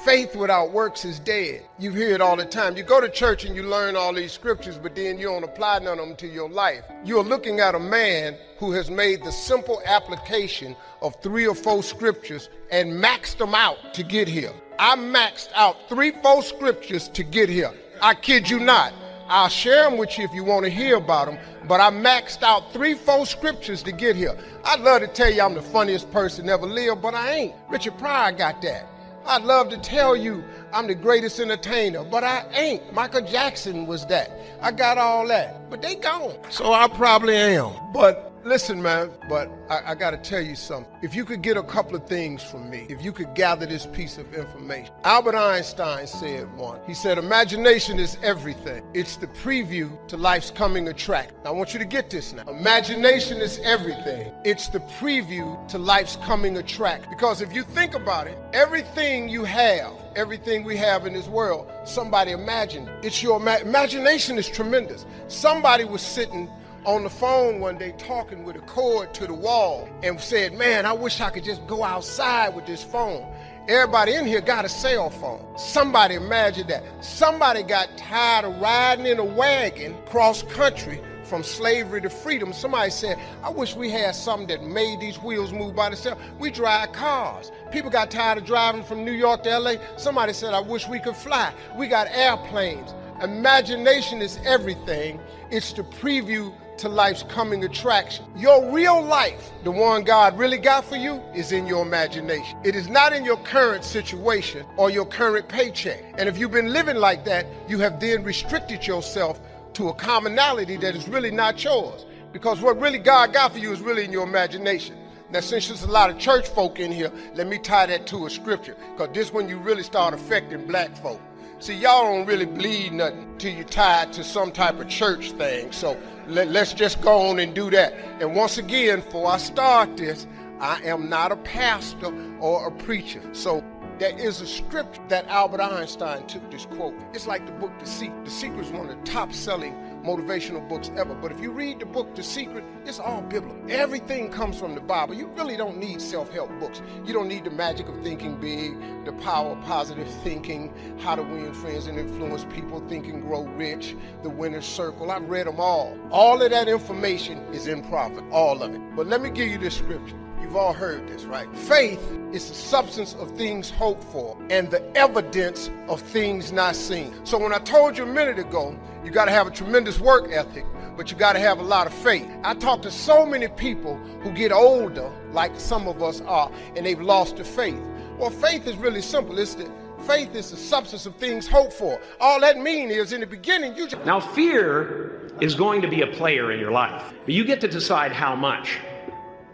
Faith without works is dead. You hear it all the time. You go to church and you learn all these scriptures, but then you don't apply none of them to your life. You're looking at a man who has made the simple application of 3 or 4 scriptures and maxed them out to get here. I maxed out 3, 4 scriptures to get here. I kid you not. I'll share them with you if you want to hear about them, but I maxed out 3, 4 scriptures to get here. I'd love to tell you I'm the funniest person ever lived, but I ain't. Richard Pryor got that. I'd love to tell you I'm the greatest entertainer, but I ain't. Michael Jackson was that. I got all that, but they gone. So I probably am. But listen, man, but I got to tell you something. If you could get a couple of things from me, if you could gather this piece of information. Albert Einstein said one. He said, imagination is everything. It's the preview to life's coming attraction. Now, I want you to get this now. Imagination is everything. It's the preview to life's coming attraction. Because if you think about it, everything you have, everything we have in this world, somebody imagined. It's your imagination is tremendous. Somebody was sitting on the phone one day talking with a cord to the wall and said, man, I wish I could just go outside with this phone. Everybody in here got a cell phone. Somebody imagined that. Somebody got tired of riding in a wagon cross country from slavery to freedom. Somebody said, I wish we had something that made these wheels move by themselves. We drive cars. People got tired of driving from New York to LA. Somebody said, I wish we could fly. We got airplanes. Imagination is everything. It's the preview to life's coming attraction. Your real life, the one God really got for you, is in your imagination. It is not in your current situation or your current paycheck. And if you've been living like that, you have then restricted yourself to a commonality that is really not yours. Because what really God got for you is really in your imagination. Now, since there's a lot of church folk in here, let me tie that to a scripture, because this is when you really start affecting black folk. See, y'all don't really believe nothing till you tie it to some type of church thing. So let's just go on and do that. And once again, before I start this, I am not a pastor or a preacher. So there is a script that Albert Einstein took this quote. It's like the book The Secret. The Secret is one of the top-selling motivational books ever. But if you read the book The Secret, it's all biblical. Everything comes from the Bible. You really don't need self-help books. You don't need the magic of thinking big, the power of positive thinking, how to win friends and influence people, Think and Grow Rich, The Winner's Circle. I've read them all. All of that information is in Proverbs, all of it. But let me give you this scripture. You've all heard this, right? Faith is the substance of things hoped for and the evidence of things not seen. So when I told you a minute ago, you got to have a tremendous work ethic, but you got to have a lot of faith. I talk to so many people who get older, like some of us are, and they've lost their faith. Well, faith is really simple. Faith is the substance of things hoped for. All that means is in the beginning, you just... Now, fear is going to be a player in your life, but you get to decide how much.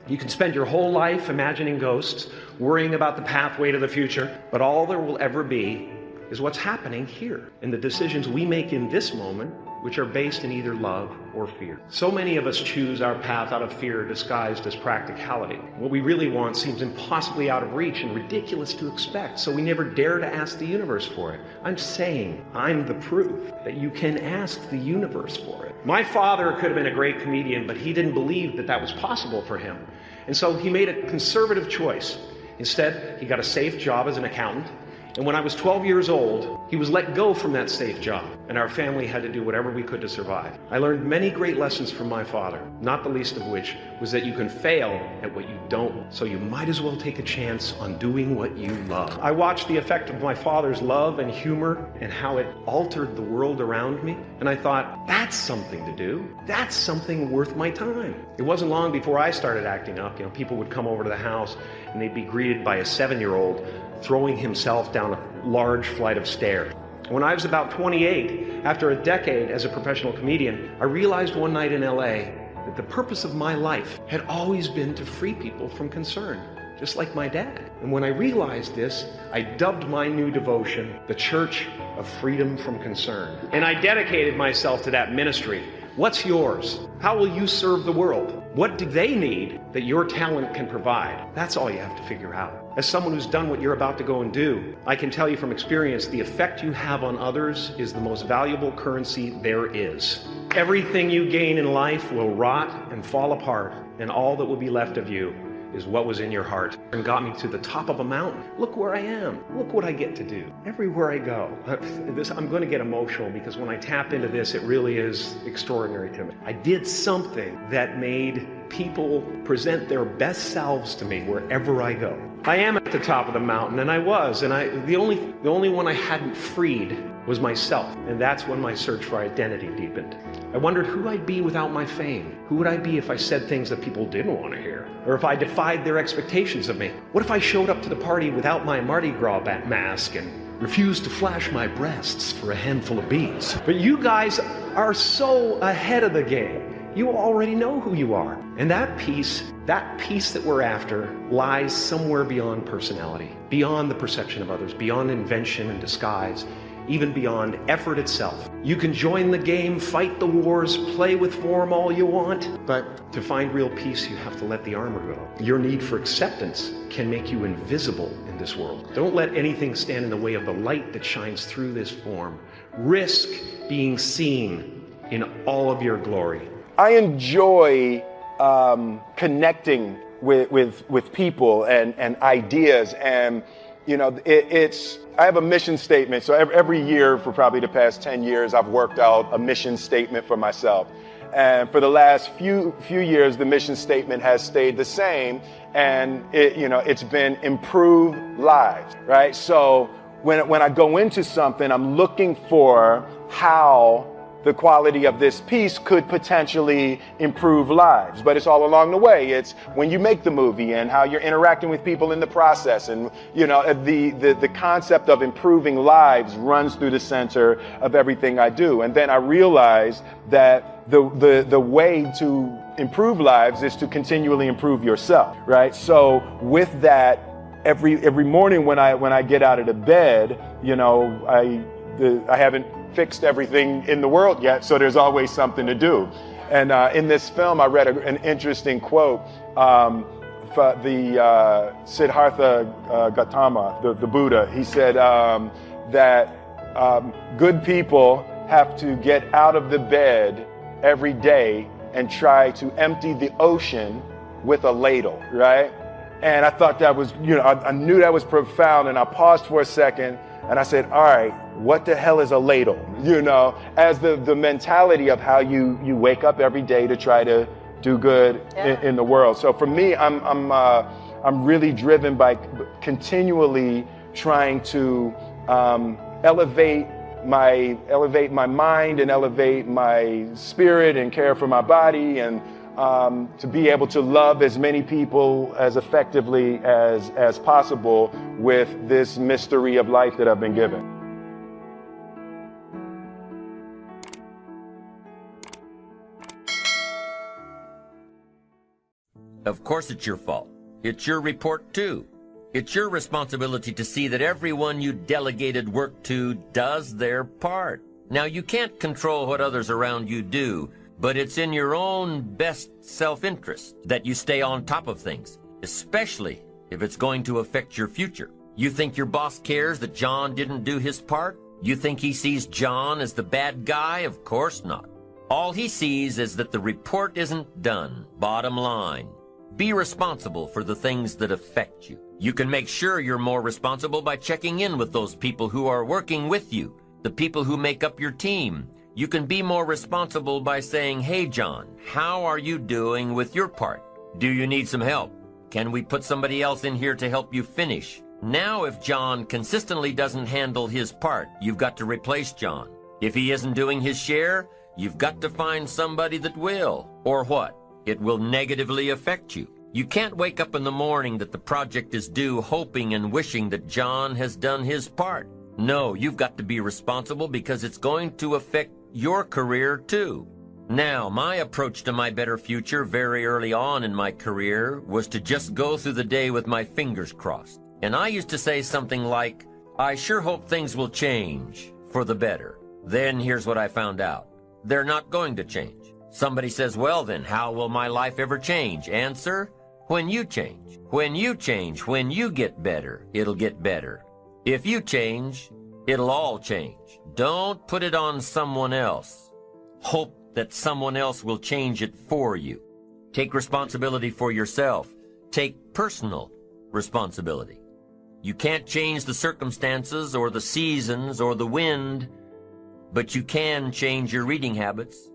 You can spend your whole life imagining ghosts, worrying about the pathway to the future, but all there will ever be is what's happening here, and the decisions we make in this moment, which are based in either love or fear. So many of us choose our path out of fear disguised as practicality. What we really want seems impossibly out of reach and ridiculous to expect, so we never dare to ask the universe for it. I'm saying I'm the proof that you can ask the universe for it. My father could have been a great comedian, but he didn't believe that that was possible for him. And so he made a conservative choice. Instead, he got a safe job as an accountant. And when I was 12 years old, he was let go from that safe job, and our family had to do whatever we could to survive. I learned many great lessons from my father, not the least of which was that you can fail at what you don't, so you might as well take a chance on doing what you love. I watched the effect of my father's love and humor and how it altered the world around me, and I thought, that's something to do. That's something worth my time. It wasn't long before I started acting up. People would come over to the house and they'd be greeted by a 7-year-old throwing himself down a large flight of stairs. When I was about 28, after a decade as a professional comedian, I realized one night in LA that the purpose of my life had always been to free people from concern, just like my dad. And when I realized this, I dubbed my new devotion the Church of Freedom from Concern. And I dedicated myself to that ministry. What's yours? How will you serve the world? What do they need that your talent can provide? That's all you have to figure out. As someone who's done what you're about to go and do, I can tell you from experience, the effect you have on others is the most valuable currency there is. Everything you gain in life will rot and fall apart, and all that will be left of you is what was in your heart and got me to the top of a mountain. Look where I am. Look what I get to do. Everywhere I go. I'm going to get emotional because when I tap into this, it really is extraordinary to me. I did something that made people present their best selves to me wherever I go. I am at the top of the mountain, and I was, and the only one I hadn't freed was myself, and that's when my search for identity deepened. I wondered who I'd be without my fame. Who would I be if I said things that people didn't want to hear? Or if I defied their expectations of me? What if I showed up to the party without my Mardi Gras mask and refused to flash my breasts for a handful of beads? But you guys are so ahead of the game. You already know who you are. And that peace that we're after lies somewhere beyond personality, beyond the perception of others, beyond invention and disguise, even beyond effort itself. You can join the game, fight the wars, play with form all you want, but to find real peace, you have to let the armor go. Your need for acceptance can make you invisible in this world. Don't let anything stand in the way of the light that shines through this form. Risk being seen in all of your glory. I enjoy connecting with people and ideas, and I have a mission statement. So every year for probably the past 10 years, I've worked out a mission statement for myself. And for the last few years, the mission statement has stayed the same, and it's been improve lives, right? So when I go into something, I'm looking for how the quality of this piece could potentially improve lives. But it's all along the way. It's when you make the movie and how you're interacting with people in the process. And, the concept of improving lives runs through the center of everything I do. And then I realized that the way to improve lives is to continually improve yourself, right? So with that, every morning when I get out of the bed, I haven't fixed everything in the world yet, so there's always something to do. And in this film, I read an interesting quote for the Siddhartha Gautama, the Buddha. He said that good people have to get out of the bed every day and try to empty the ocean with a ladle, right? And I thought that was, I knew that was profound, and I paused for a second and I said, all right, what the hell is a ladle? As the mentality of how you wake up every day to try to do good in the world. So for me, I'm really driven by continually trying to elevate my mind and elevate my spirit and care for my body, and to be able to love as many people as effectively as possible with this mystery of life that I've been given. Of course it's your fault. It's your report too. It's your responsibility to see that everyone you delegated work to does their part. Now, you can't control what others around you do, but it's in your own best self-interest that you stay on top of things, especially if it's going to affect your future. You think your boss cares that John didn't do his part? You think he sees John as the bad guy? Of course not. All he sees is that the report isn't done. Bottom line, be responsible for the things that affect you. You can make sure you're more responsible by checking in with those people who are working with you, the people who make up your team. You can be more responsible by saying, hey, John, how are you doing with your part? Do you need some help? Can we put somebody else in here to help you finish? Now, if John consistently doesn't handle his part, you've got to replace John. If he isn't doing his share, you've got to find somebody that will. Or what? It will negatively affect you. You can't wake up in the morning that the project is due hoping and wishing that John has done his part. No, you've got to be responsible because it's going to affect your career too. Now, my approach to my better future very early on in my career was to just go through the day with my fingers crossed. And I used to say something like, I sure hope things will change for the better. Then here's what I found out. They're not going to change. Somebody says, well then, how will my life ever change? Answer, when you change. When you change, when you get better, it'll get better. If you change, it'll all change. Don't put it on someone else. Hope that someone else will change it for you. Take responsibility for yourself. take personal responsibility. You can't change the circumstances or the seasons or the wind, but you can change your reading habits.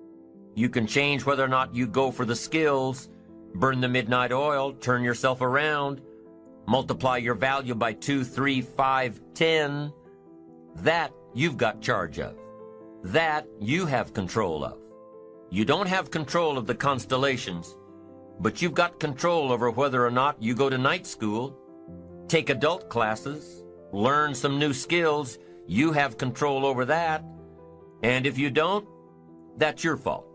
You can change whether or not you go for the skills, burn the midnight oil, turn yourself around, multiply your value by 2, 3, 5, 10. That you've got charge of. That you have control of. You don't have control of the constellations, but you've got control over whether or not you go to night school, take adult classes, learn some new skills. You have control over that. And if you don't, that's your fault.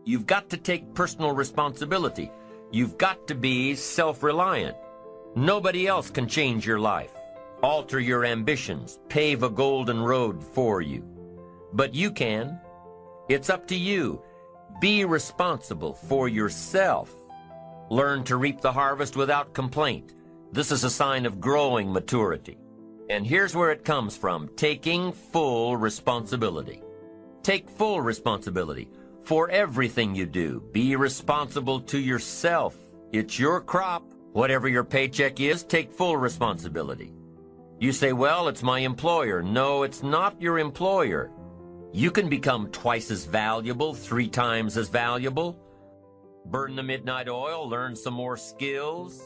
You've got to take personal responsibility. You've got to be self-reliant. Nobody else can change your life, alter your ambitions, pave a golden road for you. But you can. It's up to you. Be responsible for yourself. Learn to reap the harvest without complaint. This is a sign of growing maturity. And here's where it comes from: taking full responsibility. Take full responsibility for everything you do. Be responsible to yourself. It's your crop. Whatever your paycheck is, take full responsibility. You say, well, it's my employer. No, it's not your employer. You can become twice as valuable, 3 times as valuable. Burn the midnight oil, learn some more skills,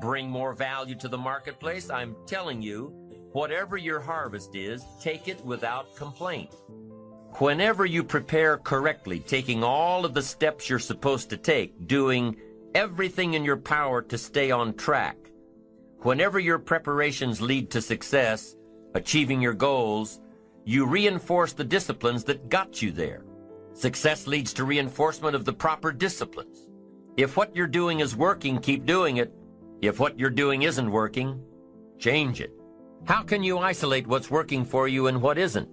bring more value to the marketplace. I'm telling you, whatever your harvest is, take it without complaint. Whenever you prepare correctly, taking all of the steps you're supposed to take, doing everything in your power to stay on track, whenever your preparations lead to success, achieving your goals, you reinforce the disciplines that got you there. Success leads to reinforcement of the proper disciplines. If what you're doing is working, keep doing it. If what you're doing isn't working, change it. How can you isolate what's working for you and what isn't?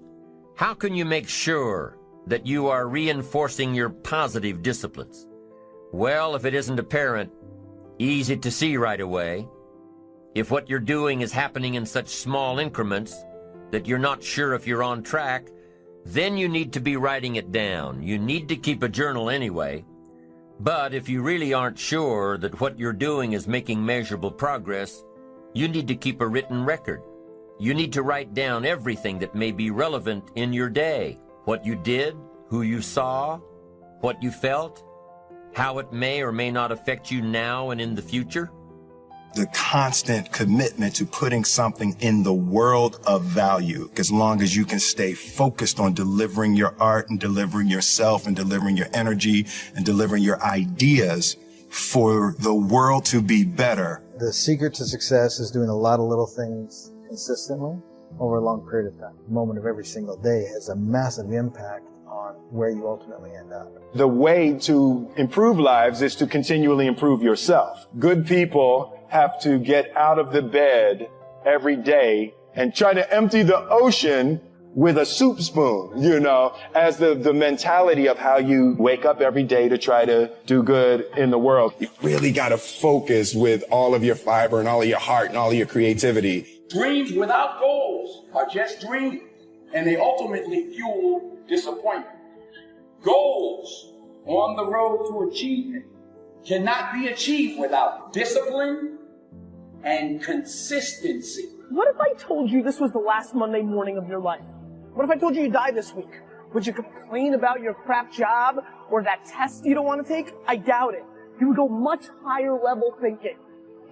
How can you make sure that you are reinforcing your positive disciplines? Well, if it isn't apparent, easy to see right away. If what you're doing is happening in such small increments that you're not sure if you're on track, then you need to be writing it down. You need to keep a journal anyway. But if you really aren't sure that what you're doing is making measurable progress, you need to keep a written record. You need to write down everything that may be relevant in your day. What you did, who you saw, what you felt, how it may or may not affect you now and in the future. The constant commitment to putting something in the world of value, as long as you can stay focused on delivering your art and delivering yourself and delivering your energy and delivering your ideas for the world to be better. The secret to success is doing a lot of little things consistently over a long period of time. The moment of every single day has a massive impact on where you ultimately end up. The way to improve lives is to continually improve yourself. Good people have to get out of the bed every day and try to empty the ocean with a soup spoon, as the mentality of how you wake up every day to try to do good in the world. You really got to focus with all of your fiber and all of your heart and all of your creativity. Dreams without goals are just dreams, and they ultimately fuel disappointment. Goals on the road to achievement cannot be achieved without discipline and consistency. What if I told you this was the last Monday morning of your life? What if I told you you die this week? Would you complain about your crap job or that test you don't want to take? I doubt it. You would go much higher level thinking.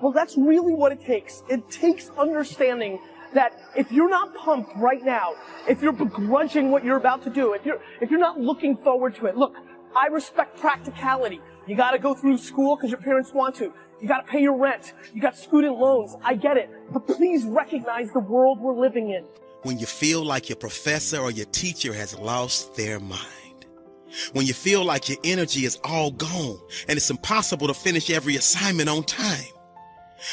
Well, that's really what it takes. It takes understanding that if you're not pumped right now, if you're begrudging what you're about to do, if you're not looking forward to it, look, I respect practicality. You got to go through school because your parents want to. You got to pay your rent. You got student loans. I get it. But please recognize the world we're living in. When you feel like your professor or your teacher has lost their mind. When you feel like your energy is all gone and it's impossible to finish every assignment on time.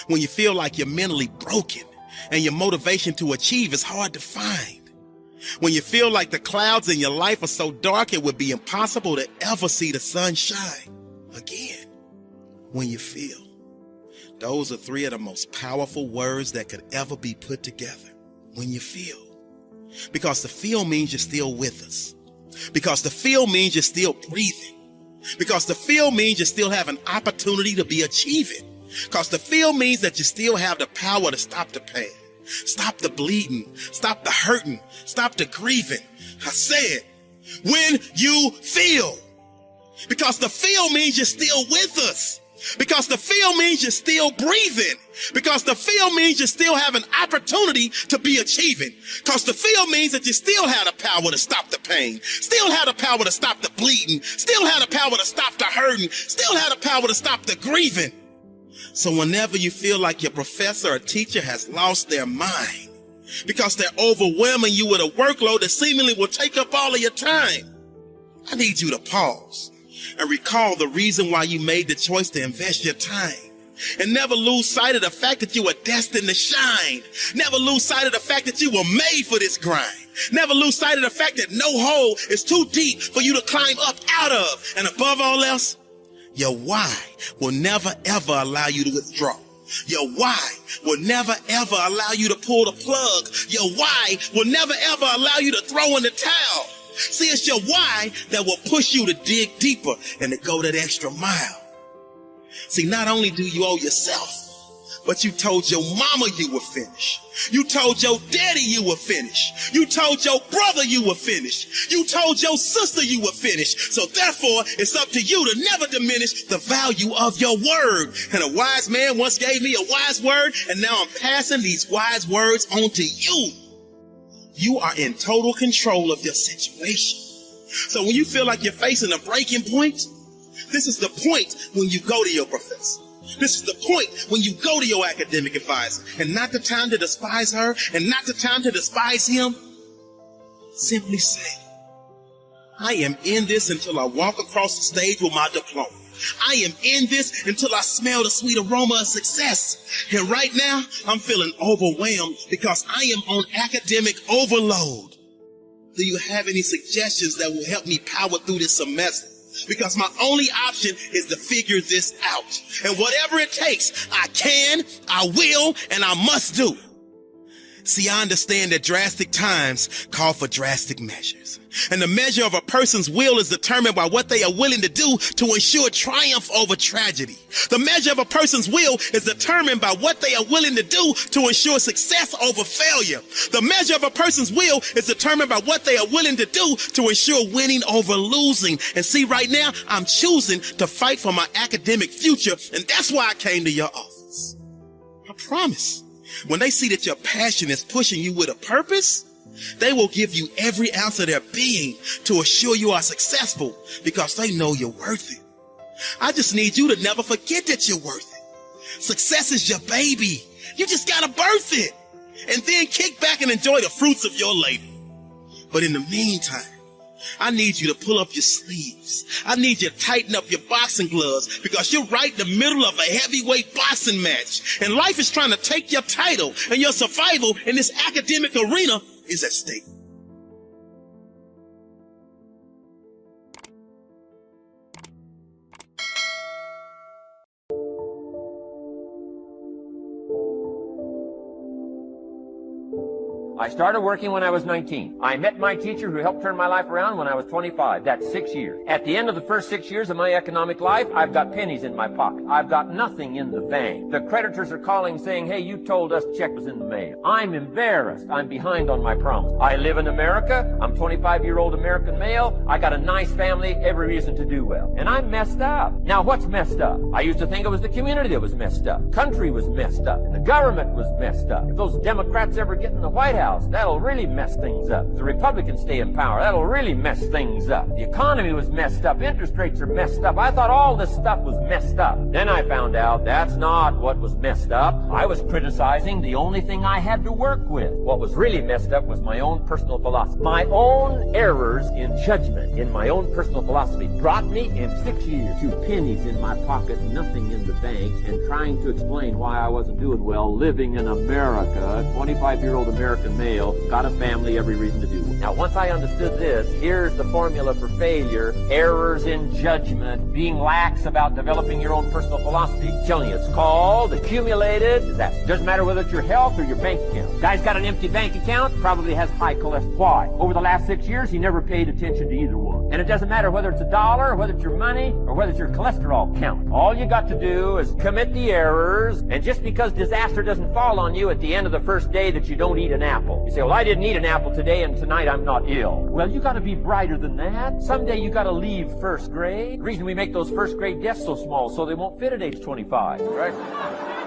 When you feel like you're mentally broken and your motivation to achieve is hard to find. When you feel like the clouds in your life are so dark it would be impossible to ever see the sun shine again. When you feel. Those are 3 of the most powerful words that could ever be put together. When you feel. Because the feel means you're still with us. Because the feel means you're still breathing. Because the feel means you still have an opportunity to be achieving. Because to feel means that you still have the power to stop the pain, stop the bleeding, stop the hurting, stop the grieving. I said, when you feel. Because the feel means you're still with us. Because the feel means you're still breathing. Because the feel means you still have an opportunity to be achieving. Because the feel means that you still have the power to stop the pain, still have the power to stop the bleeding, still have the power to stop the hurting, still have the power to stop the grieving. So whenever you feel like your professor or teacher has lost their mind because they're overwhelming you with a workload that seemingly will take up all of your time, I need you to pause and recall the reason why you made the choice to invest your time. And never lose sight of the fact that you were destined to shine. Never lose sight of the fact that you were made for this grind. Never lose sight of the fact that no hole is too deep for you to climb up out of. And above all else, your why will never ever allow you to withdraw. Your why will never ever allow you to pull the plug. Your why will never ever allow you to throw in the towel. See, it's your why that will push you to dig deeper and to go that extra mile. See, not only do you owe yourself, but you told your mama you were finished. You told your daddy you were finished. You told your brother you were finished. You told your sister you were finished. So therefore, it's up to you to never diminish the value of your word. And a wise man once gave me a wise word, and now I'm passing these wise words on to you. You are in total control of your situation. So when you feel like you're facing a breaking point, this is the point when you go to your professor. This is the point when you go to your academic advisor, and not the time to despise her and not the time to despise him. Simply say, I am in this until I walk across the stage with my diploma. I am in this until I smell the sweet aroma of success. And right now, I'm feeling overwhelmed because I am on academic overload. Do you have any suggestions that will help me power through this semester? Because my only option is to figure this out. And whatever it takes, I can, I will, and I must do. See, I understand that drastic times call for drastic measures. And the measure of a person's will is determined by what they are willing to do to ensure triumph over tragedy. The measure of a person's will is determined by what they are willing to do to ensure success over failure. The measure of a person's will is determined by what they are willing to do to ensure winning over losing. And see, right now, I'm choosing to fight for my academic future, and that's why I came to your office. I promise. When they see that your passion is pushing you with a purpose, they will give you every ounce of their being to assure you are successful because they know you're worth it. I just need you to never forget that you're worth it. Success is your baby. You just gotta birth it and then kick back and enjoy the fruits of your labor. But in the meantime, I need you to pull up your sleeves. I need you to tighten up your boxing gloves because you're right in the middle of a heavyweight boxing match. And life is trying to take your title, and your survival in this academic arena is at stake. I started working when I was 19. I met my teacher who helped turn my life around when I was 25. That's 6 years. At the end of the first 6 years of my economic life, I've got pennies in my pocket. I've got nothing in the bank. The creditors are calling saying, hey, you told us the check was in the mail. I'm embarrassed. I'm behind on my promise. I live in America. I'm 25-year-old American male. I got a nice family, every reason to do well. And I'm messed up. Now, what's messed up? I used to think it was the community that was messed up. Country was messed up. And the government was messed up. If those Democrats ever get in the White House, that'll really mess things up. If the Republicans stay in power, that'll really mess things up. The economy was messed up. Interest rates are messed up. I thought all this stuff was messed up. Then I found out that's not what was messed up. I was criticizing the only thing I had to work with. What was really messed up was my own personal philosophy. My own errors in judgment in my own personal philosophy brought me in 6 years to pennies in my pocket, nothing in the bank, and trying to explain why I wasn't doing well living in America, 25-year-old American male, got a family, every reason to do it. Now, once I understood this, here's the formula for failure: errors in judgment, being lax about developing your own personal philosophy. I'm telling you, it's called accumulated disaster. Doesn't matter whether it's your health or your bank account. Guy's got an empty bank account, probably has high cholesterol. Why? Over the last 6 years, he never paid attention to either one. And it doesn't matter whether it's a dollar, or whether it's your money, or whether it's your cholesterol count. All you got to do is commit the errors, and just because disaster doesn't fall on you at the end of the first day that you don't eat an apple. You say, well, I didn't eat an apple today, and tonight I'm not ill. Well, you got to be brighter than that. Someday you got to leave first grade. The reason we make those first grade desks so small so they won't fit at age 25, right?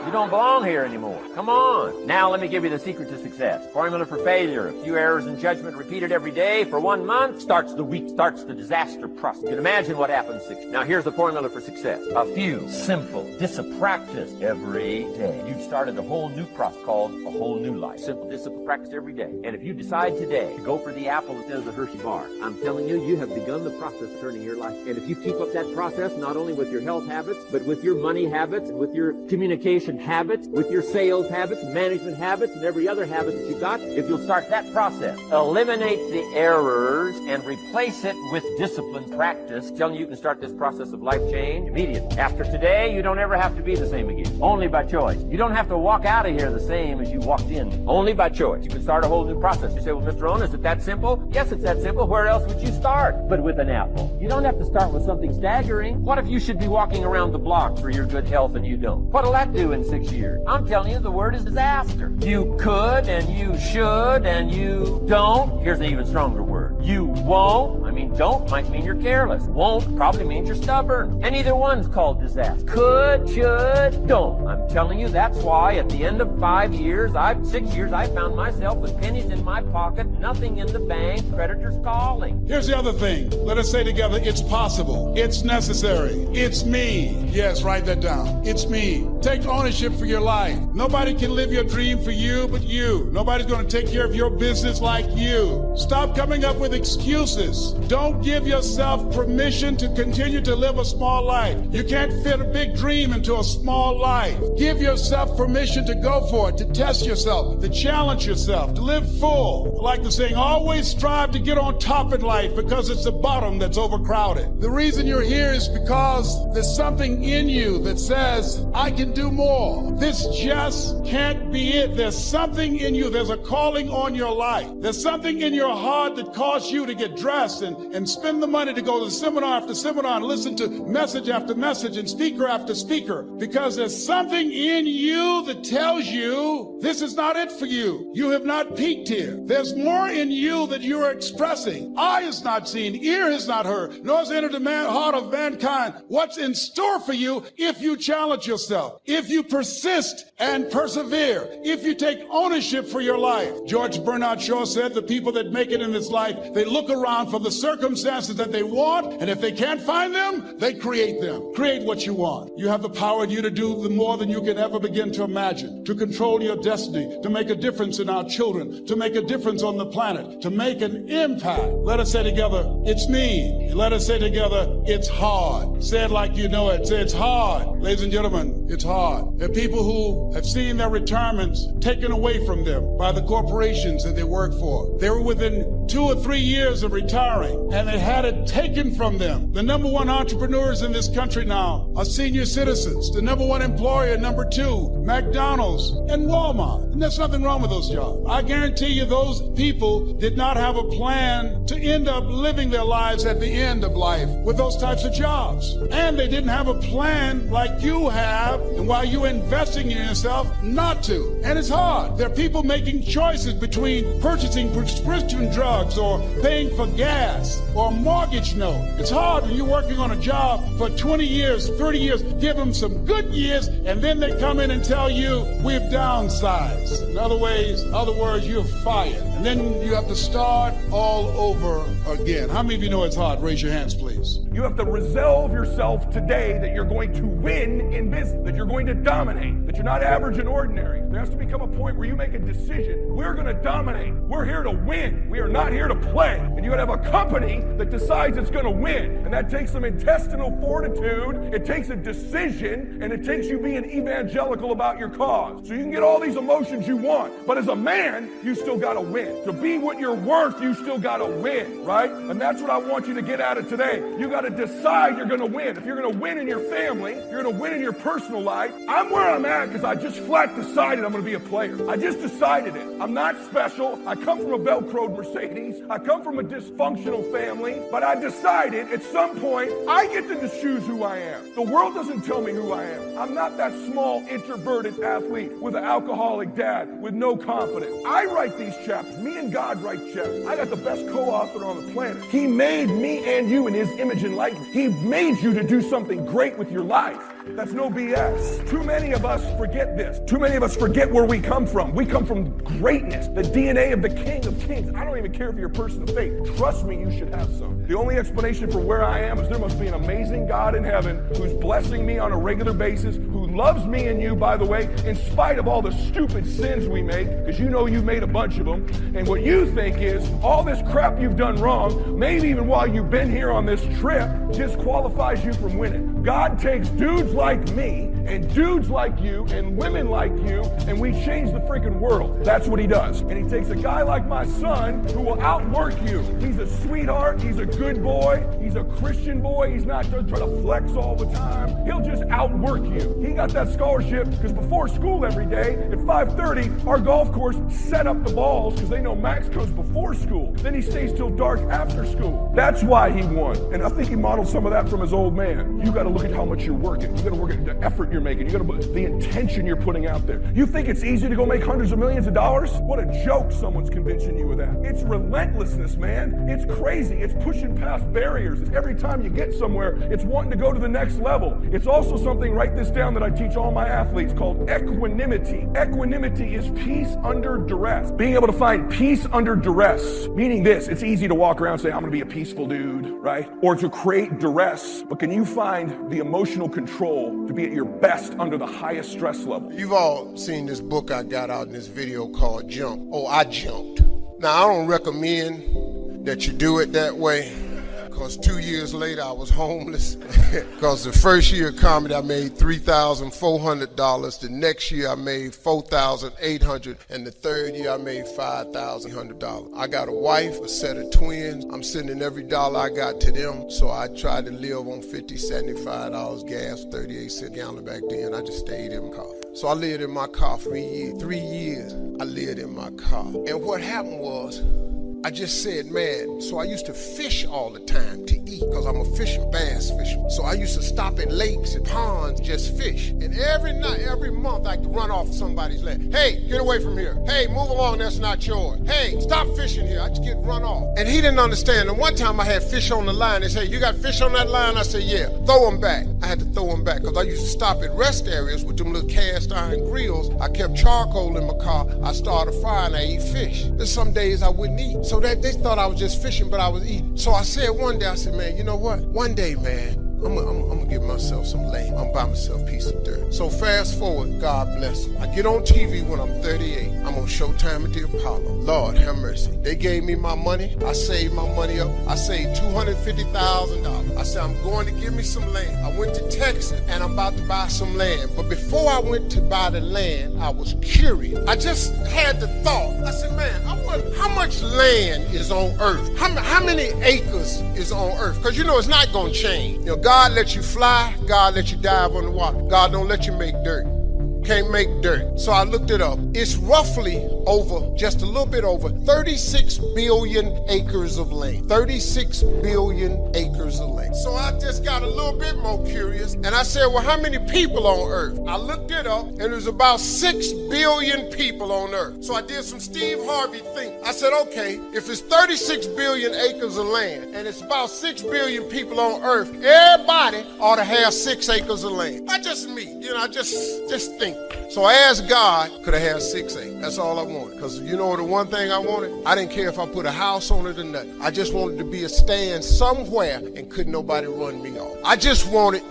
You don't belong here anymore. Come on. Now let me give you the secret to success. Formula for failure. A few errors in judgment repeated every day for 1 month starts the week, starts the disaster process. You can imagine what happens. Now here's the formula for success. A few simple, disciplined practice every day. You've started a whole new process called a whole new life. Simple, disciplined practice every day. And if you decide today to go for the apple instead of the Hershey bar, I'm telling you, you have begun the process of turning your life. And if you keep up that process, not only with your health habits, but with your money habits, and with your communication habits, with your sales habits, management habits, and every other habit that you got, if you'll start that process, eliminate the errors and replace it with disciplined practice, I'm telling you, you can start this process of life change immediately. After today, you don't ever have to be the same again. Only by choice. You don't have to walk out of here the same as you walked in. Only by choice. You can start a whole new process. You say, well, Mr. Owen, is it that simple? Yes, it's that simple. Where else would you start? But with an apple. You don't have to start with something staggering. What if you should be walking around the block for your good health and you don't? What'll that do in 6 years? I'm telling you, the word is disaster. You could and you should and you don't. Here's an even stronger word. You won't. I mean, don't might mean you're careless. Won't probably means you're stubborn. And either one's called disaster. Could, should, don't. I'm telling you, that's why at the end of 6 years, I found myself with pennies in my pocket, nothing in the bank, creditors calling. Here's the other thing. Let us say together, it's possible. It's necessary. It's me. Yes, write that down. It's me. Take ownership for your life. Nobody can live your dream for you but you. Nobody's going to take care of your business like you. Stop coming up with excuses. Don't give yourself permission to continue to live a small life. You can't fit a big dream into a small life. Give yourself permission to go for it, to test yourself, to challenge yourself, to live full. Like the saying, always strive to get on top in life because it's the bottom that's overcrowded. The reason you're here is because there's something in you that says, I can do more. This just can't be it. There's something in you. There's a calling on your life. There's something in your heart that caused you to get dressed and spend the money to go to seminar after seminar and listen to message after message and speaker after speaker, because there's something in you that tells you this is not it for you. You have not peaked here. There's more in you that you are expressing. Eye has not seen, ear has not heard, nor has entered the heart of mankind what's in store for you if you challenge yourself, if you persist and persevere, if you take ownership for your life. George Bernard Shaw said the people that make it in this life, they look around for the circumstances that they want, and if they can't find them, they create them. Create what you want. You have the power in you to do the more than you can ever begin to imagine, to control your destiny, to make a difference in our children, to make a difference on the planet, to make an impact. Let us say together, it's me. Let us say together, it's hard. Say it like you know it. Say it's hard. Ladies and gentlemen, it's hard. There are people who have seen their retirements taken away from them by the corporations that they work for. They were within 2 or 3 years of retiring, and they had it taken from them. The number one entrepreneurs in this country now are senior citizens. The number one employer, number 2, McDonald's and Walmart. And there's nothing wrong with those jobs. I guarantee you those people did not have a plan to end up living their lives at the end of life with those types of jobs. And they didn't have a plan like you have, and while you're investing in yourself, not to. And it's hard. There are people making choices between purchasing prescription drugs or paying for gas or a mortgage note. It's hard when you're working on a job for 20 years, 30 years. Give them some good years, and then they come in and tell you, we've downsized. In other words, you're fired. And then you have to start all over again. How many of you know it's hard? Raise your hands, please. You have to resolve yourself today that you're going to win in business, that you're going to dominate, that you're not average and ordinary. There has to become a point where you make a decision. We're going to dominate. We're here to win. We are not here to play. And you got to have a company that decides it's going to win. And that takes some intestinal fortitude. It takes a decision, and it takes you being evangelical about your cause. So you can get all these emotions you want, but as a man, you still got to win. saying. To be what you're worth, you still got to win, right? And that's what I want you to get out of today. You got to decide you're going to win. If you're going to win in your family, you're going to win in your personal life. I'm where I'm at because I just flat decided I'm going to be a player. I just decided it. I'm not special. I come from a Velcroed Mercedes. I come from a dysfunctional family, but I decided at some point I get to choose who I am. The world doesn't tell me who I am. I'm not that small, introverted athlete with an alcoholic dad with no confidence. I write these chapters. Me and God write chapters. I got the best co-author on the planet. He made me and you in his image and likeness. He made you to do something great with your life. That's no BS. Too many of us forget this. Too many of us forget where we come from. We come from greatness, the DNA of the King of Kings. I don't even care if you're a person of faith. Trust me, you should have some. The only explanation for where I am is there must be an amazing God in heaven who's blessing me on a regular basis, who loves me and you, by the way, in spite of all the stupid sins we make, because you know you made a bunch of them. And what you think is all this crap you've done wrong, maybe even while you've been here on this trip, disqualifies you from winning. God takes dudes like me and dudes like you and women like you, and we change the freaking world. That's what he does. And he takes a guy like my son who will outwork you. He's a sweetheart. He's a good boy. He's a Christian boy. He's not just trying to flex all the time. He'll just outwork you. He got that scholarship because before school every day at 5:30, our golf course set up the balls because they know Max goes before school. Then he stays till dark after school. That's why he won. And I think he modeled some of that from his old man. You got to look at how much you're working. You got to work at the effort you're making. You got to put the intention you're putting out there. You think it's easy to go make hundreds of millions of dollars? What a joke someone's convincing you of that. It's relentlessness, man. It's crazy. It's pushing past barriers. It's every time you get somewhere, it's wanting to go to the next level. It's also something, write this down, that I teach all my athletes called equanimity. Equanimity is peace under duress. Being able to find peace under duress. Meaning this, it's easy to walk around and say, I'm going to be a peaceful dude, right? Or to create duress. But can you find the emotional control to be at your best under the highest stress level? You've all seen this book I got out in this video called Jump. Oh, I jumped. Now, I don't recommend that you do it that way, because 2 years later I was homeless. Because the first year of comedy I made $3,400. The next year I made $4,800. And the third year I made $5,100. I got a wife, a set of twins. I'm sending every dollar I got to them. So I tried to live on $50, $75 gas, 38 cents a gallon back then. I just stayed in my car. So I lived in my car for 3 years. 3 years I lived in my car. And what happened was, I just said, man, so I used to fish all the time to eat, because I'm a fisherman, bass fisherman. So I used to stop at lakes and ponds, just fish. And every night, every month, I could run off somebody's land. Hey, get away from here. Hey, move along, that's not yours. Hey, stop fishing here. I just get run off. And he didn't understand. And one time I had fish on the line. They said, you got fish on that line? I said, yeah. Throw them back. I had to throw them back, because I used to stop at rest areas with them little cast iron grills. I kept charcoal in my car. I started a fire and I eat fish. There's some days I wouldn't eat. So that they thought I was just fishing, but I was eating. So I said one day, I said, man, you know what? One day, man, I'm gonna give myself some land. I'm buy myself a piece of dirt. So fast forward, God bless me. I get on TV when I'm 38. I'm on Showtime at the Apollo. Lord have mercy. They gave me my money. I saved my money up. I saved $250,000. I said, I'm going to give me some land. I went to Texas and I'm about to buy some land. But before I went to buy the land, I was curious. I just had the thought. I said, man, I wonder how much land is on earth? How many acres is on earth? Because you know it's not going to change. You know, God lets you fly. God lets you dive on the water. God don't let you make dirt. Can't make dirt. So I looked it up. It's roughly over, just a little bit over, 36 billion acres of land. 36 billion acres of land. So I just got a little bit more curious. And I said, well, how many people on earth? I looked it up, and there's about 6 billion people on earth. So I did some Steve Harvey thinking. I said, okay, if it's 36 billion acres of land, and it's about 6 billion people on earth, everybody ought to have 6 acres of land. Not just me, you know, I just think. So I asked God, could I have 6 acres? That's all I wanted. Because you know the one thing I wanted? I didn't care if I put a house on it or nothing. I just wanted to be a stand somewhere and couldn't nobody run me off. I just wanted.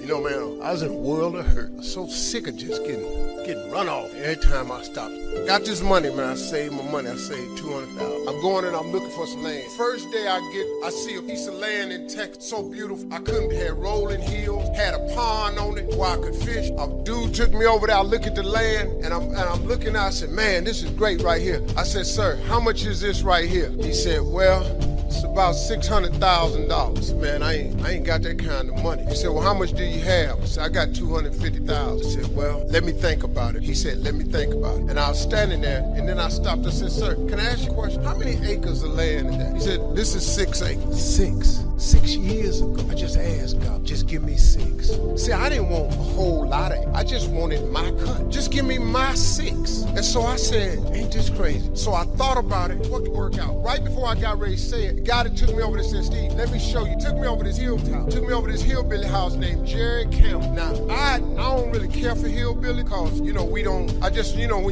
You know, man, I was in a world of hurt. So sick of just getting run off every time I stopped. Got this money, man. I saved my money. I saved $200,000. I'm going and I'm looking for some land. First day I see a piece of land in Texas, so beautiful. I couldn't have rolling hills, had a pond on it where I could fish. A dude took me over there. I look at the land and I'm looking out. I said, man, this is great right here. I said, sir, how much is this right here? He said, well, it's about $600,000. Man, I ain't got that kind of money. He said, well, how much do you have? I said, I got $250,000. I said, well, let me think about it. He said, let me think about it. And I was standing there, and then I stopped. I said, sir, can I ask you a question? How many acres of land is that? He said, this is 6 acres. 6 years ago, I just asked God, just give me 6. See, I didn't want a whole lot of it. I just wanted my cut. Just give me my 6. And so I said, ain't this crazy? So I thought about it. What could work out? Right before I got ready to say it, the guy that took me over there said, Steve, let me show you. Took me over this hilltop. Took me over this hillbilly house named Jerry Campbell. Now, I don't really care for hillbilly because, when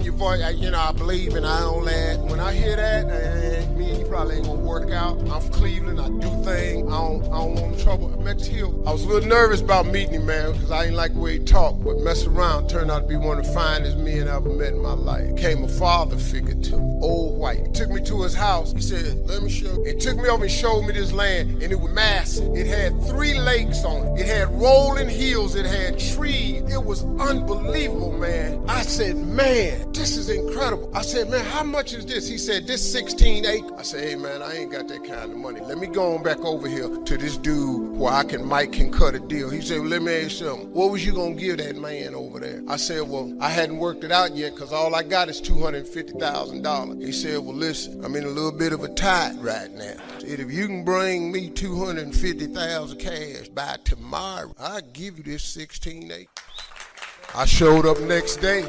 your voice, I believe and I don't laugh. When I hear that, me and you probably ain't gonna work out. I'm from Cleveland. I do things. I don't want trouble. I met Hill. I was a little nervous about meeting him, man, because I didn't like the way he talked, but mess around, turned out to be one of the finest men I ever met in my life. Became a father figure to me, old white. He took me to his house. He said, let me show you. He took me over and showed me this land, and it was massive. It had 3 lakes on it. It had rolling hills. It had trees. It was unbelievable, man. I said, man, this is incredible. I said, man, how much is this? He said, this 16 acres. I said, hey, man, I ain't got that kind of money. Let me go on back over here to this dude where Mike can cut a deal. He said, well, let me ask you something. What was you going to give that man over there? I said, well, I hadn't worked it out yet because all I got is $250,000. He said, well, listen, I'm in a little bit of a tight right now. Said, if you can bring me $250,000 cash by tomorrow, I'll give you this 16 acres. I showed up next day,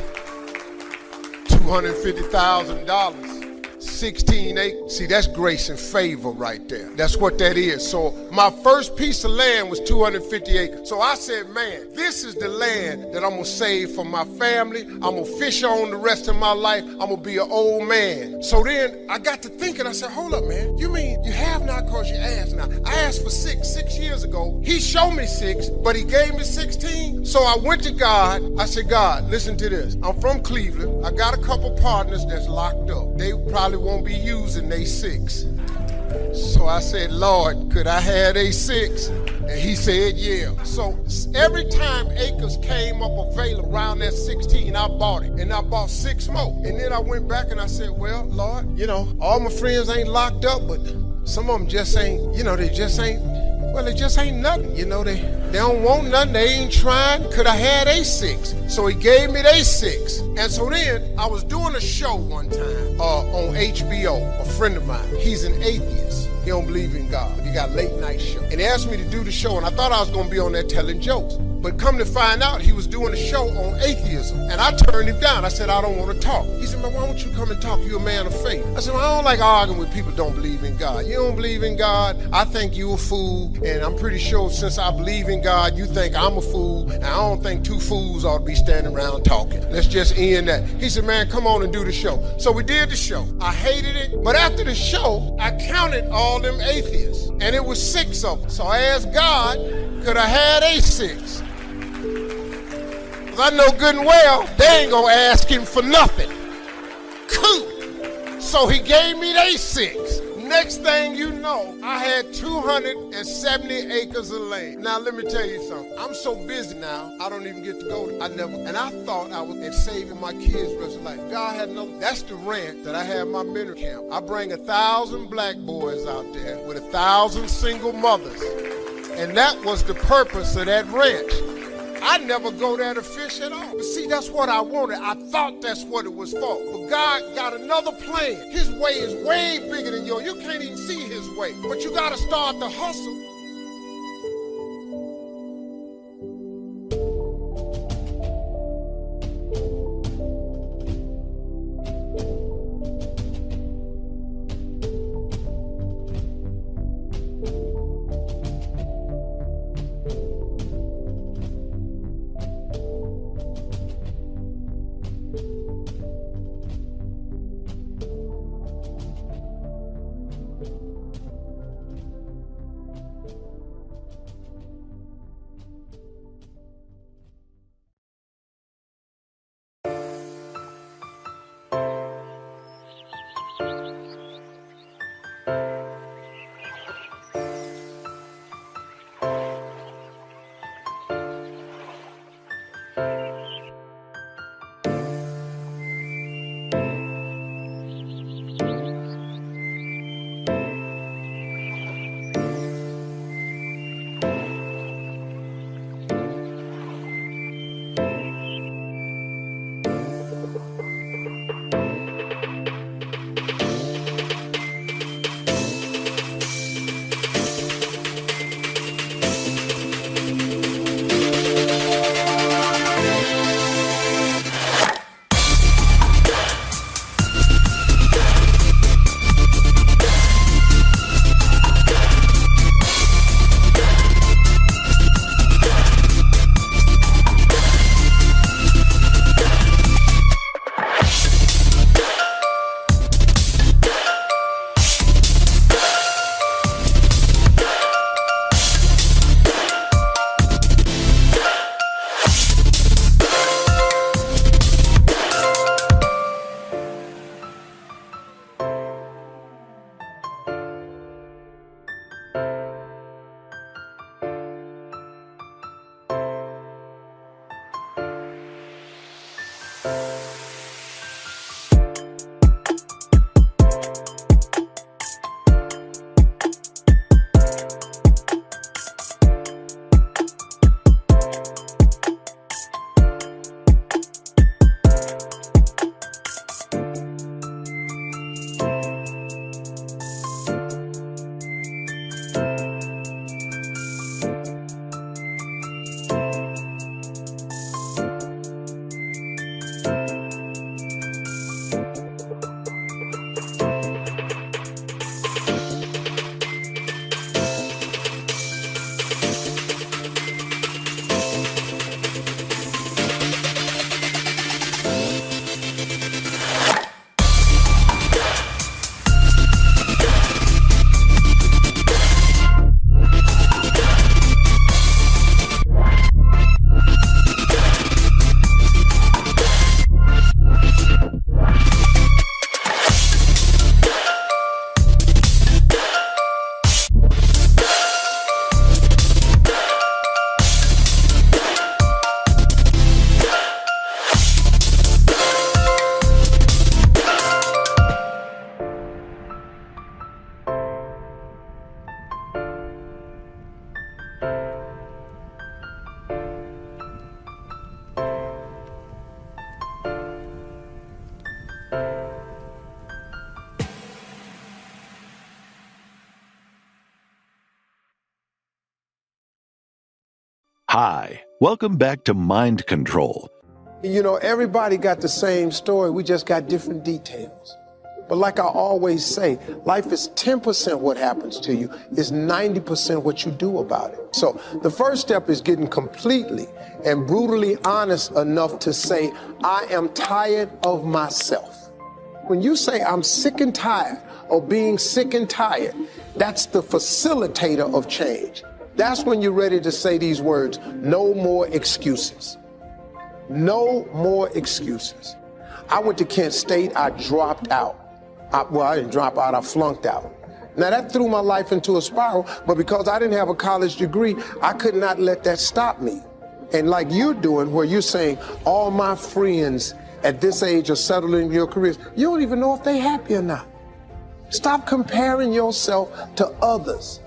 $250,000. 16 acres. See, that's grace and favor right there. That's what that is. So my first piece of land was 250 acres. So I said, man, this is the land that I'm going to save for my family. I'm going to fish on the rest of my life. I'm going to be an old man. So then I got to thinking, I said, hold up, man. You mean you have not because you asked now? I asked for 6 years ago. He showed me 6, but he gave me 16. So I went to God. I said, God, listen to this. I'm from Cleveland. I got a couple partners that's locked up. They probably won't be using they 6. So I said, Lord, could I have they 6? And he said, yeah. So every time acres came up available around that 16, I bought it. And I bought 6 more. And then I went back and I said, well, Lord, all my friends ain't locked up, but some of them just ain't, they just ain't nothing. They don't want nothing. They ain't trying. Could I have they 6? So he gave me they 6. And so then I was doing a show one time on HBO. A friend of mine, he's an atheist. He don't believe in God. He got a late night show. And he asked me to do the show, and I thought I was going to be on there telling jokes. But come to find out, he was doing a show on atheism. And I turned him down. I said, I don't want to talk. He said, man, why don't you come and talk? You're a man of faith. I said, well, I don't like arguing with people who don't believe in God. You don't believe in God? I think you a fool. And I'm pretty sure since I believe in God, you think I'm a fool. And I don't think 2 fools ought to be standing around talking. Let's just end that. He said, man, come on and do the show. So we did the show. I hated it. But after the show, I counted all them atheists. And it was 6 of them. So I asked God, could I have a 6? Because I know good and well, they ain't going to ask him for nothing. Cool. So he gave me they 6. Next thing you know, I had 270 acres of land. Now, let me tell you something. I'm so busy now, I don't even get to go. And I thought I was saving my kids' rest of life. God had no, that's the ranch that I have my mentor camp. I bring 1,000 black boys out there with 1,000 single mothers. And that was the purpose of that ranch. I never go there to fish at all. But see, that's what I wanted. I thought that's what it was for. But God got another plan. His way is way bigger than yours. You can't even see his way. But you got to start the hustle. Welcome back to Mind Control. You know, everybody got the same story. We just got different details. But like I always say, life is 10% what happens to you, is 90% what you do about it. So the first step is getting completely and brutally honest enough to say, I am tired of myself. When you say I'm sick and tired of being sick and tired, that's the facilitator of change. That's when you're ready to say these words, no more excuses. No more excuses. I went to Kent State, I dropped out. I didn't drop out, I flunked out. Now that threw my life into a spiral, but because I didn't have a college degree, I could not let that stop me. And like you're doing, where you're saying, all my friends at this age are settled in your careers, you don't even know if they're happy or not. Stop comparing yourself to others.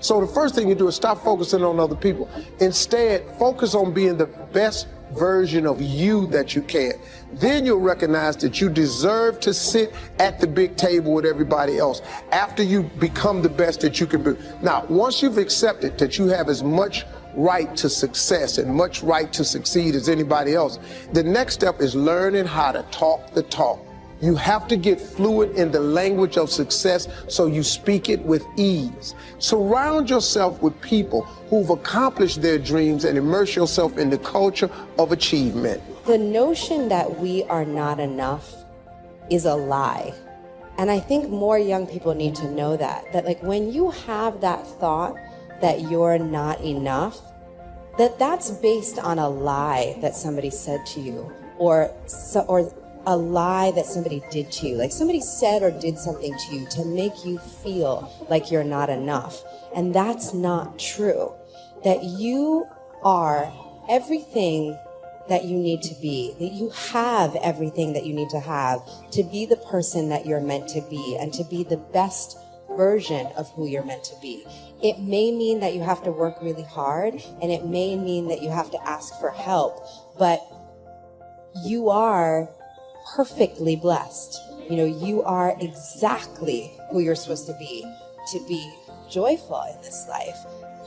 So the first thing you do is stop focusing on other people. Instead, focus on being the best version of you that you can. Then you'll recognize that you deserve to sit at the big table with everybody else after you become the best that you can be. Now, once you've accepted that you have as much right to success and much right to succeed as anybody else, the next step is learning how to talk the talk. You have to get fluid in the language of success so you speak it with ease. Surround yourself with people who've accomplished their dreams and immerse yourself in the culture of achievement. The notion that we are not enough is a lie. And I think more young people need to know that like when you have that thought that you're not enough, that's based on a lie that somebody said to you or a lie that somebody did to you. Like somebody said or did something to you to make you feel like you're not enough. And that's not true. That you are everything that you need to be, that you have everything that you need to have to be the person that you're meant to be and to be the best version of who you're meant to be. It may mean that you have to work really hard, and it may mean that you have to ask for help, but you are perfectly blessed. You know, you are exactly who you're supposed to be joyful in this life.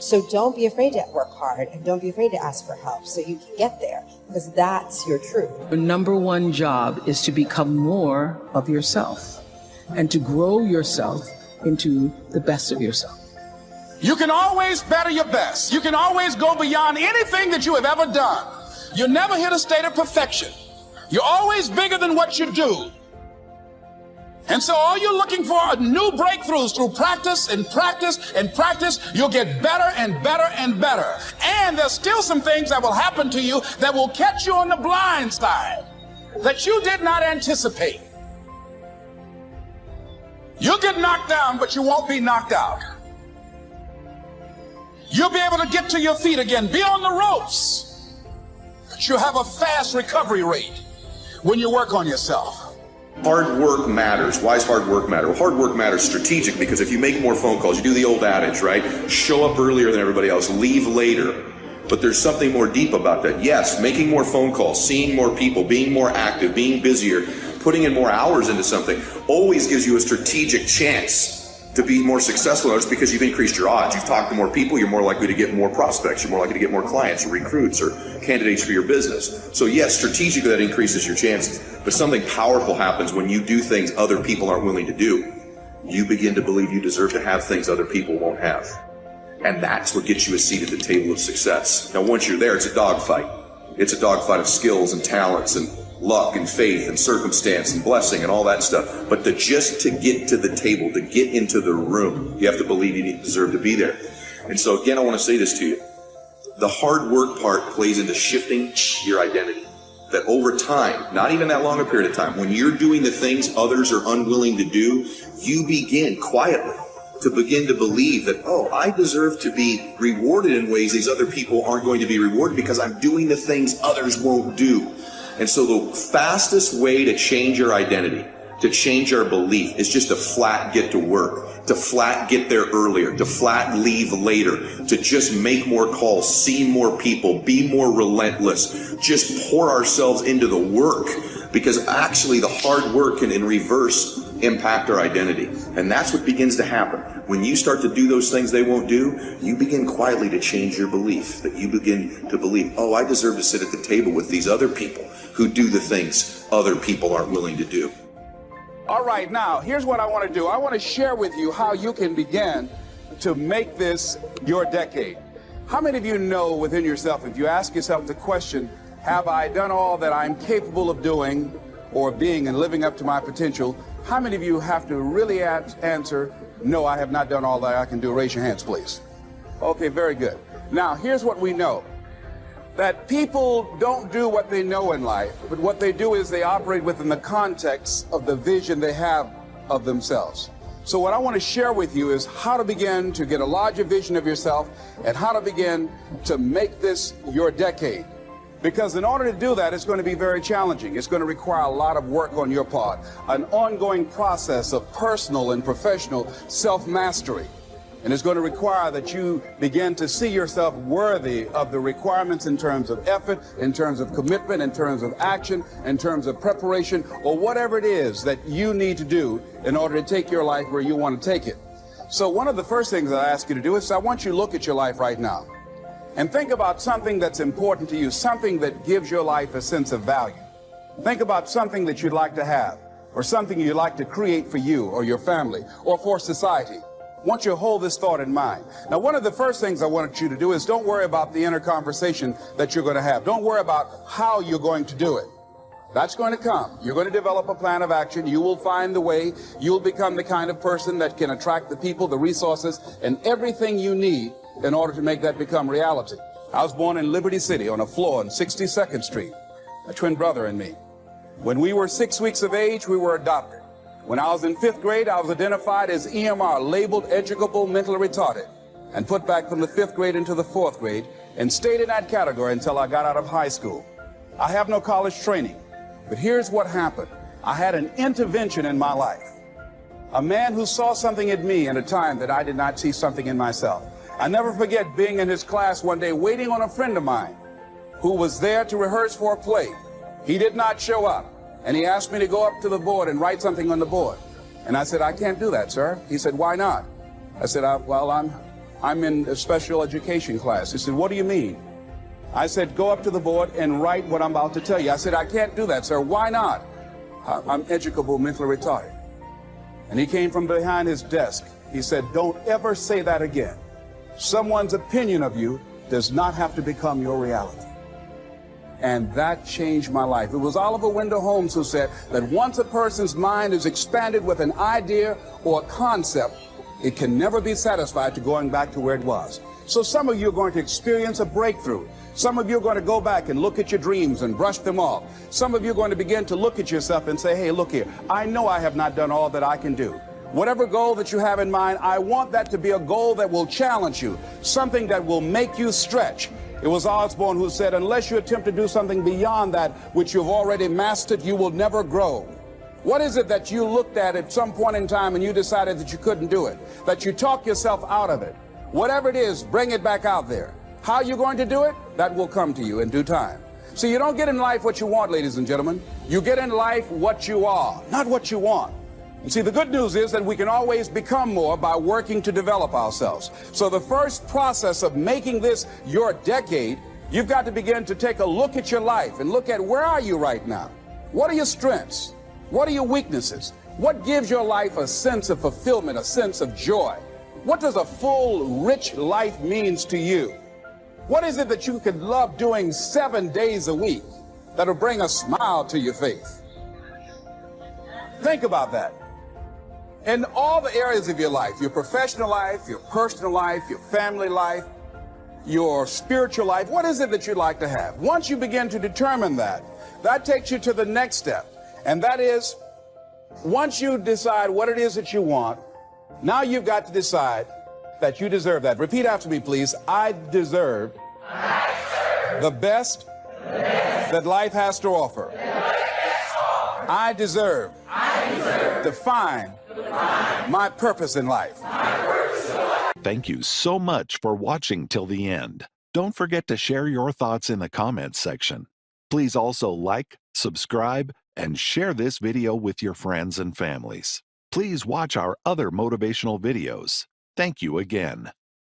So don't be afraid to work hard, and don't be afraid to ask for help so you can get there, because that's your truth. Your number one job is to become more of yourself and to grow yourself into the best of yourself. You can always better your best. You can always go beyond anything that you have ever done. You'll never hit a state of perfection. You're always bigger than what you do. And so all you're looking for are new breakthroughs through practice and practice and practice. You'll get better and better and better. And there's still some things that will happen to you that will catch you on the blind side that you did not anticipate. You'll get knocked down, but you won't be knocked out. You'll be able to get to your feet again, be on the ropes, but you'll have a fast recovery rate when you work on yourself. Hard work matters. Why does hard work matter? Well, hard work matters strategic because if you make more phone calls, you do the old adage, right? Show up earlier than everybody else, leave later. But there's something more deep about that. Yes, making more phone calls, seeing more people, being more active, being busier, putting in more hours into something always gives you a strategic chance to be more successful just because you've increased your odds. You've talked to more people, you're more likely to get more prospects, you're more likely to get more clients or recruits or candidates for your business. So yes, strategically that increases your chances, but something powerful happens when you do things other people aren't willing to do. You begin to believe you deserve to have things other people won't have. And that's what gets you a seat at the table of success. Now once you're there, it's a dogfight. It's a dogfight of skills and talents and luck and faith and circumstance and blessing and all that stuff. But just to get to the table, to get into the room, you have to believe you deserve to be there. And so again, I want to say this to you. The hard work part plays into shifting your identity. That over time, not even that long a period of time, when you're doing the things others are unwilling to do, you begin quietly to begin to believe that, oh, I deserve to be rewarded in ways these other people aren't going to be rewarded because I'm doing the things others won't do. And so the fastest way to change your identity, to change our belief, is just to flat get to work, to flat get there earlier, to flat leave later, to just make more calls, see more people, be more relentless, just pour ourselves into the work. Because actually the hard work can in reverse impact our identity. And that's what begins to happen. When you start to do those things they won't do, you begin quietly to change your belief. That you begin to believe, oh, I deserve to sit at the table with these other people who do the things other people aren't willing to do. All right, now, here's what I want to do. I want to share with you how you can begin to make this your decade. How many of you know within yourself, if you ask yourself the question, have I done all that I'm capable of doing or being and living up to my potential, how many of you have to really answer, no, I have not done all that I can do? Raise your hands, please. Okay, very good. Now, here's what we know. That people don't do what they know in life, but what they do is they operate within the context of the vision they have of themselves. So what I want to share with you is how to begin to get a larger vision of yourself and how to begin to make this your decade. Because in order to do that, it's going to be very challenging. It's going to require a lot of work on your part, an ongoing process of personal and professional self-mastery. And it's going to require that you begin to see yourself worthy of the requirements in terms of effort, in terms of commitment, in terms of action, in terms of preparation, or whatever it is that you need to do in order to take your life where you want to take it. So one of the first things that I ask you to do is I want you to look at your life right now and think about something that's important to you, something that gives your life a sense of value. Think about something that you'd like to have, or something you'd like to create for you or your family or for society. I want you to hold this thought in mind. Now, one of the first things I want you to do is don't worry about the inner conversation that you're going to have. Don't worry about how you're going to do it. That's going to come. You're going to develop a plan of action. You will find the way. You'll become the kind of person that can attract the people, the resources, and everything you need in order to make that become reality. I was born in Liberty City on a floor on 62nd Street, a twin brother and me. When we were 6 weeks of age, we were adopted. When I was in 5th grade, I was identified as EMR, labeled educable mentally retarded, and put back from the 5th grade into the 4th grade and stayed in that category until I got out of high school. I have no college training, but here's what happened. I had an intervention in my life. A man who saw something in me at a time that I did not see something in myself. I never forget being in his class one day waiting on a friend of mine who was there to rehearse for a play. He did not show up, and he asked me to go up to the board and write something on the board. And I said, I can't do that, sir. He said, why not? I said, well, I'm in a special education class. He said, what do you mean? I said, go up to the board and write what I'm about to tell you. I said, I can't do that, sir. Why not? I'm educable mentally retarded. And he came from behind his desk. He said, don't ever say that again. Someone's opinion of you does not have to become your reality. And that changed my life. It was Oliver Wendell Holmes who said that once a person's mind is expanded with an idea or a concept, it can never be satisfied to going back to where it was. So some of you are going to experience a breakthrough. Some of you are going to go back and look at your dreams and brush them off. Some of you are going to begin to look at yourself and say, hey, look here, I know I have not done all that I can do. Whatever goal that you have in mind, I want that to be a goal that will challenge you, something that will make you stretch. It was Osborne who said, unless you attempt to do something beyond that which you've already mastered, you will never grow. What is it that you looked at some point in time and you decided that you couldn't do it, that you talked yourself out of it? Whatever it is, bring it back out there. How you're going to do it, that will come to you in due time. So you don't get in life what you want, ladies and gentlemen. You get in life what you are, not what you want. And see, the good news is that we can always become more by working to develop ourselves. So the first process of making this your decade, you've got to begin to take a look at your life and look at where are you right now? What are your strengths? What are your weaknesses? What gives your life a sense of fulfillment, a sense of joy? What does a full, rich life means to you? What is it that you could love doing 7 days a week that'll bring a smile to your face? Think about that. In all the areas of your life, your professional life, your personal life, your family life, your spiritual life, what is it that you'd like to have? Once you begin to determine that, that takes you to the next step. And that is, once you decide what it is that you want, now you've got to decide that you deserve that. Repeat after me, please. I deserve the best that life has to offer. I deserve to find my purpose in life. Thank you so much for watching till the end. Don't forget to share your thoughts in the comments section. Please also like, subscribe, and share this video with your friends and families. Please watch our other motivational videos. Thank you again.